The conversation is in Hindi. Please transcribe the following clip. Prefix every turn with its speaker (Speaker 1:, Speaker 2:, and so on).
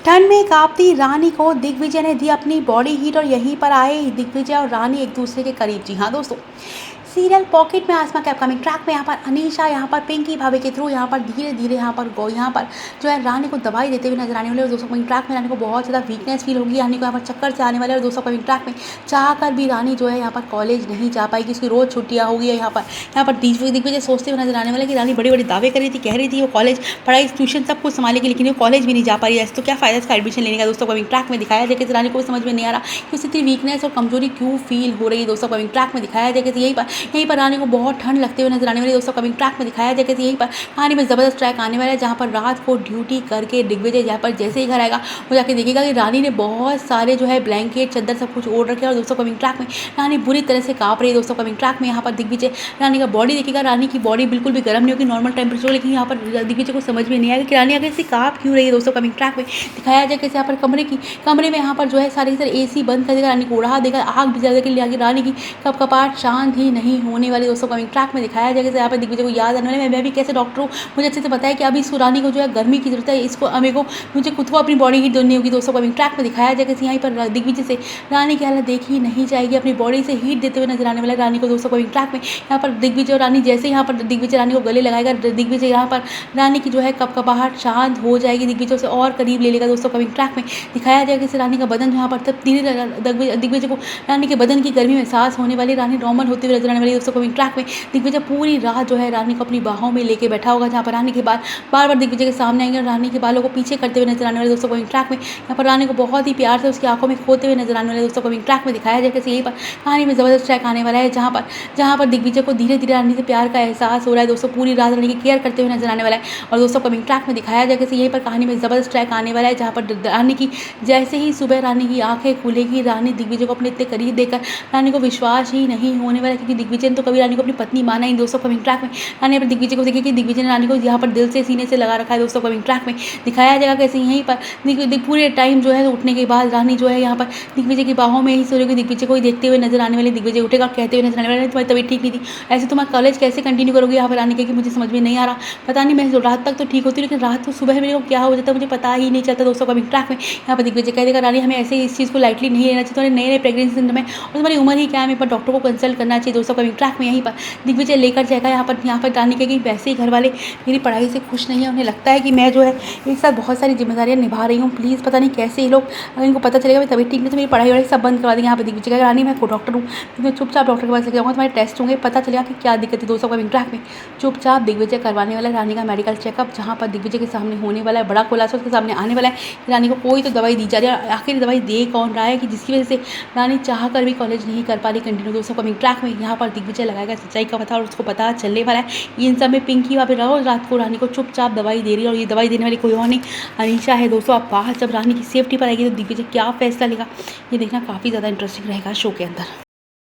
Speaker 1: ठंड में कांपती रानी को दिग्विजय ने दी अपनी बॉडी हीट और यहीं पर आए दिग्विजय और रानी एक दूसरे के करीब। जी हाँ दोस्तों, सीरियल पॉकेट में आसमा के अपकमिंग ट्रैक में यहाँ पर अनीशा यहाँ पर पिंकी भाभी के थ्रू यहाँ पर धीरे धीरे यहाँ पर जो है रानी को दवाई देते हुए नजर आने वाले। और दोस्तों अपकमिंग ट्रैक में रानी को बहुत ज़्यादा वीकनेस फील होगी, रानी को यहाँ पर चक्कर से आने वाले। और दोस्तों अपकमिंग ट्रैक में चाह कर भी रानी जो है यहाँ पर कॉलेज नहीं जा पाएगी, उसकी रोज छुट्टियाँ होगी। यहाँ पर दिग्विजय सोचते हुए नजर आने वाले कि रानी बड़ी बड़ी दावे कर रही थी, कह रही थी वो कॉलेज पढ़ाई ट्यूशन सब कुछ संभालेगी, लेकिन वो कॉलेज भी नहीं जा पा रही है, तो क्या फायदा इसका एडमिशन लेने का। दोस्तों अपकमिंग ट्रैक में दिखाया जाए कि रानी को समझ में नहीं आ रहा कि उससे इतनी वीकनेस और कमजोरी क्यों फील हो रही है। दोस्तों अपकमिंग ट्रैक में दिखाया जाए कि यहीं पर रानी को बहुत ठंड लगते हुए नजर आने वाली। दोस्तों कमिंग ट्रैक में दिखाया जाए कि यहीं पर कहानी में जबरदस्त ट्रैक आने वाला है, जहां पर रात को ड्यूटी करके दिग्विजय यहाँ पर जैसे ही घर आएगा वो जाके देखेगा कि रानी ने बहुत सारे जो है ब्लैंकेट चद्दर सब कुछ ओढ़ रखे। और दोस्तों कमिंग ट्रैक में रानी बुरी तरह से कांप रही है। दोस्तों कमिंग ट्रैक में यहाँ पर दिग्विजय रानी का बॉडी देखेगा, रानी की बॉडी बिल्कुल भी गर्म नहीं होगी, नॉर्मल टेम्परेचर, लेकिन यहाँ पर दिग्विजय को समझ में नहीं आएगा कि रानी आगे से कांप क्यों रही है। दोस्तों कमिंग ट्रैक में दिखाया जाए कैसे यहाँ पर कमरे में यहाँ पर जो है सारे AC बंद कर देगा, रानी को उड़ा देगा, आग बुझा देगा, रानी की कपाट शांत ही नहीं होने वाली। दोस्तों कमिंग ट्रैक में दिखाया जाएगा यहाँ पर दिग्विजय को याद आने वाले मैं भी कैसे डॉक्टर हूँ, मुझे अच्छे से पता है कि अभी इस रानी को जो है गर्मी की जरूरत है, इसको मेरे को मुझे खुद को अपनी बॉडी हीट देनी होगी। दोस्तों कमिंग ट्रैक में दिखाया जाएगा कि यहीं पर दिग्विजय से रानी की हालत देखी नहीं जाएगी, अपनी बॉडी से हीट देते हुए नजर आने वाला रानी को। दोस्तों कमिंग ट्रैक में यहाँ पर दिग्विजय और रानी जैसे यहाँ पर दिग्विजय रानी को गले लगाएगा, दिग्विजय यहाँ पर रानी की जो है कपकपाहट शांत हो जाएगी, दिग्विजय से और करीब ले लेगा। दोस्तों कमिंग ट्रैक में दिखाया जाएगा कि रानी का बदन यहाँ पर तब धीरे दिग्विजय को रानी के बदन की गर्मी में एहसास होने वाली, रानी नॉर्मल होते हुए नजर आने वाली। दोस्तों कमिंग ट्रैक में दिग्विजय पूरी रात जो है रानी को अपनी बाहों में लेके बैठा होगा, जहाँ पर रानी के बाल बार बार दिग्विजय के सामने आएंगे और रानी के बालों को पीछे करते हुए नजर आने वाले। दोस्तों कमिंग ट्रैक में यहाँ पर रानी को बहुत ही प्यार से उसकी आंखों में खोते हुए नजर आने वाले। दोस्तों कमिंग ट्रैक में दिखाया जाए कि यहीं पर कहानी में जबरदस्त ट्रैक आने वाला है, जहाँ पर दिग्विजय को धीरे धीरे रानी से प्यार का एहसास हो रहा है। दोस्तों पूरी रात रानी की केयर करते हुए नजर आने वाला है। और दोस्तों कमिंग ट्रैक में दिखाया जाए कि यहीं पर कहानी में जबरदस्त ट्रैक आने वाला है, जहाँ पर रानी की जैसे ही सुबह रानी की आंखें खुलेगी, रानी दिग्विजय को अपने इतने करीब देखकर रानी को विश्वास ही नहीं होने वाला, क्योंकि दिग्विजय ने तो कभी रानी को अपनी पत्नी माना ही। दोस्तों कमिंग ट्रैक में रानी अपने दिग्विजय को देखिए कि दिग्विजय ने रानी को यहाँ पर दिल से सीने से लगा रखा है। दोस्तों कमिंग ट्रैक में दिखाया जाएगा कैसे यहीं पर पूरे टाइम जो है उठने के बाद रानी जो है यहाँ पर दिग्विजय की बाहों में ही सो रही, दिग्विजय को ही देखते हुए नजर आने वाले। दिग्विजय उठेगा कहते हुए नजर आने वाले तुम्हारी तबीयत ठीक नहीं थी, ऐसे तुम कॉलेज कैसे कंटिन्यू करोगे। यहाँ पर रानी कहेगी मुझे समझ में नहीं आ रहा, पता नहीं, मैं रात तक तो ठीक होती, लेकिन रात को सुबह मेरे को क्या हो जाता है मुझे पता ही नहीं चलता। दोस्तों कमिंग ट्रैक में यहाँ पर दिग्विजय कह देगा रानी हमें ऐसे इस चीज़ को लाइटली नहीं लेना चाहिए, तुम्हारे नए प्रेगनेंसी सिंड्रोम है और तुम्हारी उम्र ही क्या है, पर डॉक्टर को कंसल्ट करना चाहिए। दोस्तों कमिंग ट्रैक में यहीं पर दिग्विजय लेकर जाएगा यहाँ पर रानी कहेगी वैसे ही घर वाले मेरी पढ़ाई से खुश नहीं है, उन्हें लगता है कि मैं जो है एक साथ बहुत सारी जिम्मेदारियां निभा रही हूँ, प्लीज़ पता नहीं कैसे ये लोग, अगर इनको पता चलेगा तभी ठीक नहीं तो मेरी पढ़ाई वढ़ाई सब बंद करवा देंगे। यहाँ पर दिग्विजय कहेगा रानी मैं डॉक्टर हूँ, मैं चुपचाप डॉक्टर के पास लेके जाऊँगा, तुम्हारे टेस्ट होंगे, पता चलेगा कि क्या दिक्कत है। दोस्तों कमिंग ट्रैक में चुपचाप दिग्विजय करवाने वाला है रानी का मेडिकल चेकअप, जहाँ पर दिग्विजय के सामने होने वाला है बड़ा खुलासा, उसके सामने आने वाला है कि रानी को कोई तो दवाई दी जा रही है, आखिर दवाई दे कौन रहा है कि जिसकी वजह से रानी चाह कर भी कॉलेज नहीं कर पा रही कंटिन्यू। दोस्तों कमिंग ट्रैक में यहाँ पर दिग्विजय लगाएगा सच्चाई का पता और उसको पता चलने वाला है। इन सब में पिंकी वहाँ पर रोज रात को रानी को चुपचाप दवाई दे रही है, और ये दवाई देने वाली कोई और नहीं अनीशा है। दोस्तों आप बाहर जब रानी की सेफ्टी पर आएगी तो दिग्विजय क्या फैसला लेगा ये देखना काफ़ी ज़्यादा इंटरेस्टिंग रहेगा शो के अंदर।